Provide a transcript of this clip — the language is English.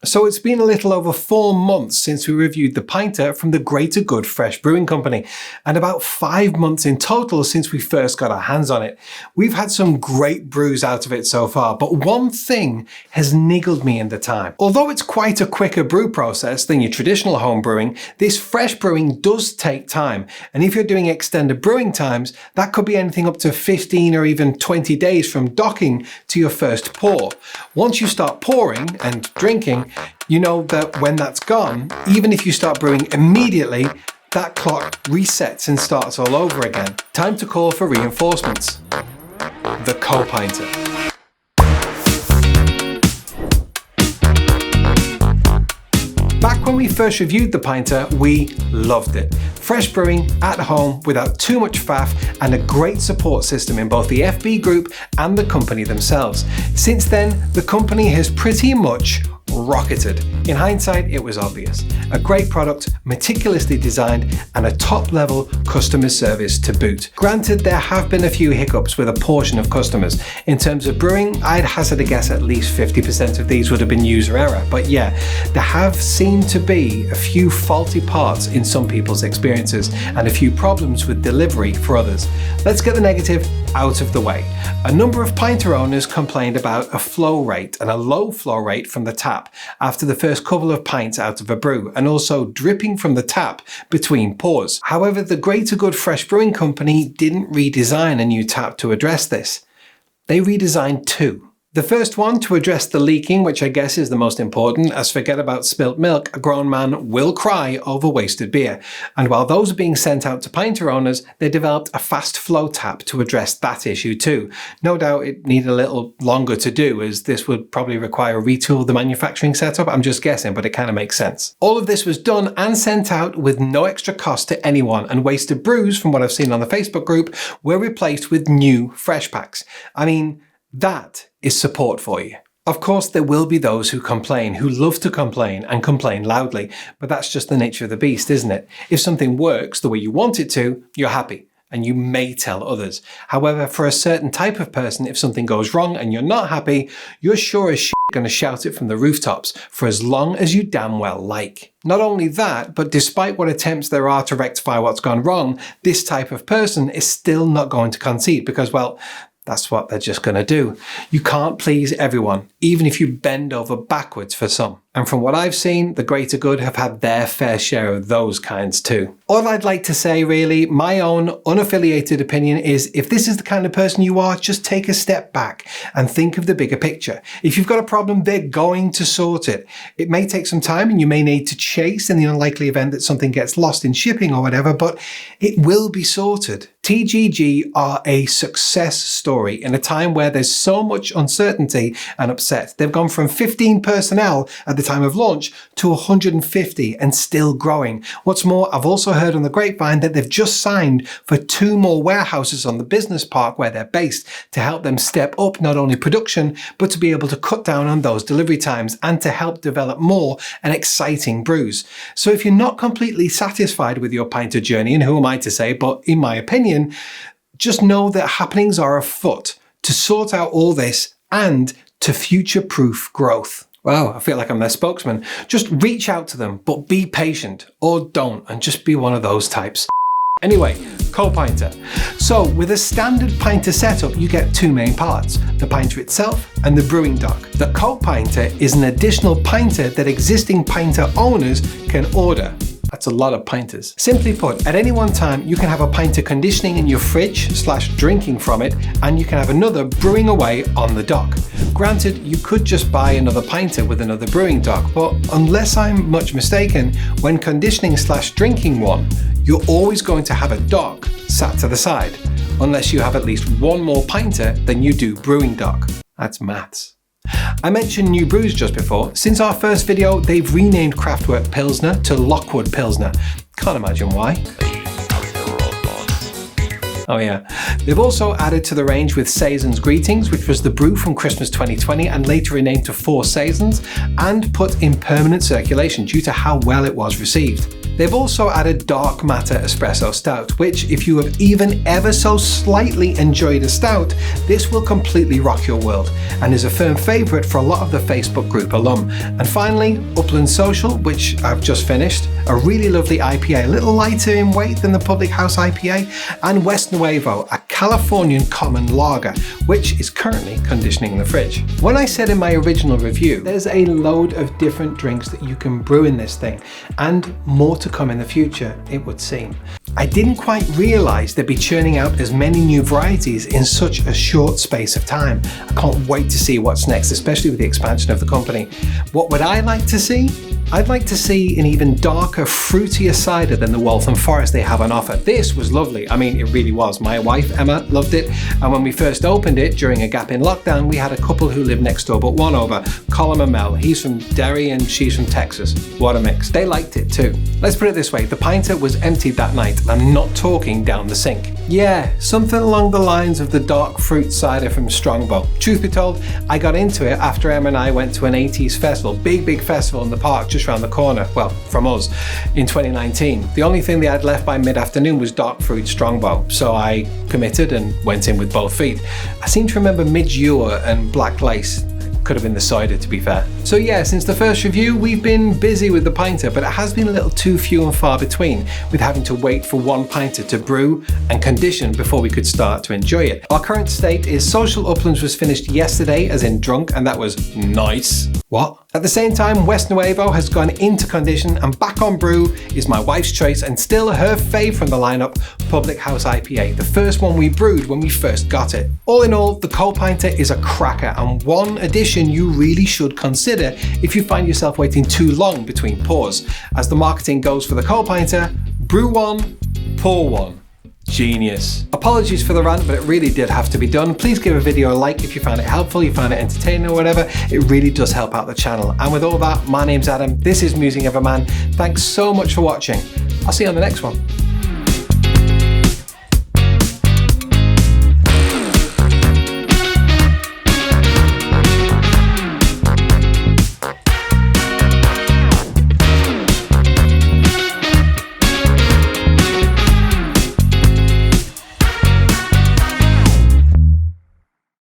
So it's been a little over 4 months since we reviewed the Pinter from the Greater Good Fresh Brewing Company, and about 5 months in total since we first got our hands on it. We've had some great brews out of it so far, but one thing has niggled me in the time. Although it's quite a quicker brew process than your traditional home brewing, this fresh brewing does take time, and if you're doing extended brewing times, that could be anything up to 15 or even 20 days from docking to your first pour. Once you start pouring and drinking, you know that when that's gone, even if you start brewing immediately, that clock resets and starts all over again. Time to call for reinforcements. The Co-Pinter. Back when we first reviewed the Pinter, we loved it. Fresh brewing at home without too much faff, and a great support system in both the FB group and the company themselves. Since then, the company has pretty much rocketed. In hindsight, it was obvious. A great product, meticulously designed, and a top-level customer service to boot. Granted, there have been a few hiccups with a portion of customers. In terms of brewing, I'd hazard a guess at least 50% of these would have been user error. But yeah, there have seemed to be a few faulty parts in some people's experiences, and a few problems with delivery for others. Let's get the negative out of the way. A number of Pinter owners complained about a flow rate and a low flow rate from the tap after the first couple of pints out of a brew, and also dripping from the tap between pours. However, the Greater Good Fresh Brewing Company didn't redesign a new tap to address this. They redesigned two. The first one to address the leaking, which I guess is the most important, as forget about spilt milk, a grown man will cry over wasted beer. And while those are being sent out to Pinter owners, they developed a fast flow tap to address that issue too. No doubt it needed a little longer to do, as this would probably require a retool of the manufacturing setup. I'm just guessing, but it kind of makes sense. All of this was done and sent out with no extra cost to anyone, and wasted brews, from what I've seen on the Facebook group, were replaced with new fresh packs. I mean, that is support for you. Of course, there will be those who complain, who love to complain and complain loudly, but that's just the nature of the beast, isn't it? If something works the way you want it to, you're happy, and you may tell others. However, for a certain type of person, if something goes wrong and you're not happy, you're sure as shit going to shout it from the rooftops for as long as you damn well like. Not only that, but despite what attempts there are to rectify what's gone wrong, this type of person is still not going to concede because, well, that's what they're just going to do. You can't please everyone, even if you bend over backwards for some. And from what I've seen, the Greater Good have had their fair share of those kinds too. All I'd like to say really, my own unaffiliated opinion is, if this is the kind of person you are, just take a step back and think of the bigger picture. If you've got a problem, they're going to sort it. It may take some time and you may need to chase in the unlikely event that something gets lost in shipping or whatever, but it will be sorted. TGG are a success story in a time where there's so much uncertainty and upset. They've gone from 15 personnel at the time of launch to 150 and still growing. What's more, I've also heard on the grapevine that they've just signed for 2 more warehouses on the business park where they're based to help them step up not only production, but to be able to cut down on those delivery times and to help develop more and exciting brews. So if you're not completely satisfied with your Pinter journey, and who am I to say, but in my opinion, just know that happenings are afoot to sort out all this and to future-proof growth. Wow, I feel like I'm their spokesman. Just reach out to them, but be patient, or don't, and just be one of those types. Anyway, Co-Pinter. So with a standard Pinter setup, you get 2 main parts, the Pinter itself and the brewing dock. The Co-Pinter is an additional Pinter that existing Pinter owners can order. That's a lot of pinters. Simply put, at any one time, you can have a Pinter conditioning in your fridge/drinking from it, and you can have another brewing away on the dock. Granted, you could just buy another Pinter with another brewing dock, but unless I'm much mistaken, when conditioning/drinking one, you're always going to have a dock sat to the side, unless you have at least 1 more Pinter than you do brewing dock. That's maths. I mentioned new brews just before. Since our first video, they've renamed Kraftwerk Pilsner to Lockwood Pilsner. Can't imagine why. Oh yeah. They've also added to the range with Saison's Greetings, which was the brew from Christmas 2020 and later renamed to 4 Saisons, and put in permanent circulation due to how well it was received. They've also added dark matter espresso stout, which if you have even ever so slightly enjoyed a stout, this will completely rock your world and is a firm favourite for a lot of the Facebook group alum. And finally, Upland Social, which I've just finished, a really lovely IPA, a little lighter in weight than the Public House IPA, and West Nuevo, a Californian common lager, which is currently conditioning the fridge. When I said in my original review, there's a load of different drinks that you can brew in this thing, and more to come in the future, it would seem. I didn't quite realise they'd be churning out as many new varieties in such a short space of time. I can't wait to see what's next, especially with the expansion of the company. What would I like to see? I'd like to see an even darker, fruitier cider than the Waltham Forest they have on offer. This was lovely. I mean, it really was. My wife, Emma, loved it. And when we first opened it during a gap in lockdown, we had a couple who lived next door, but one over, Colin and Mel. He's from Derry and she's from Texas. What a mix. They liked it too. Let's put it this way. The Pinter was emptied that night. I'm not talking down the sink. Yeah, something along the lines of the dark fruit cider from Strongbow. Truth be told, I got into it after Emma and I went to an 80s festival, big festival in the park just around the corner, well, from us, in 2019. The only thing they had left by mid-afternoon was dark fruit Strongbow, so I committed and went in with both feet. I seem to remember Midge-Ure and Black Lace. Could have been the cider, to be fair. So yeah, since the first review, we've been busy with the Pinter, but it has been a little too few and far between, with having to wait for one Pinter to brew and condition before we could start to enjoy it. Our current state is Social Uplands was finished yesterday, as in drunk, and that was nice. What? At the same time, West Nuevo has gone into condition, and back on brew is my wife's choice and still her fave from the lineup, Public House IPA, the first one we brewed when we first got it. All in all, the Co-Pinter is a cracker and one addition you really should consider if you find yourself waiting too long between pours. As the marketing goes for the Co-Pinter, brew one, pour one. Genius. Apologies for the rant, but it really did have to be done. Please give a video a like if you found it helpful, you found it entertaining or whatever. It really does help out the channel. And with all that, my name's Adam. This is Musing of a Man. Thanks so much for watching. I'll see you on the next one.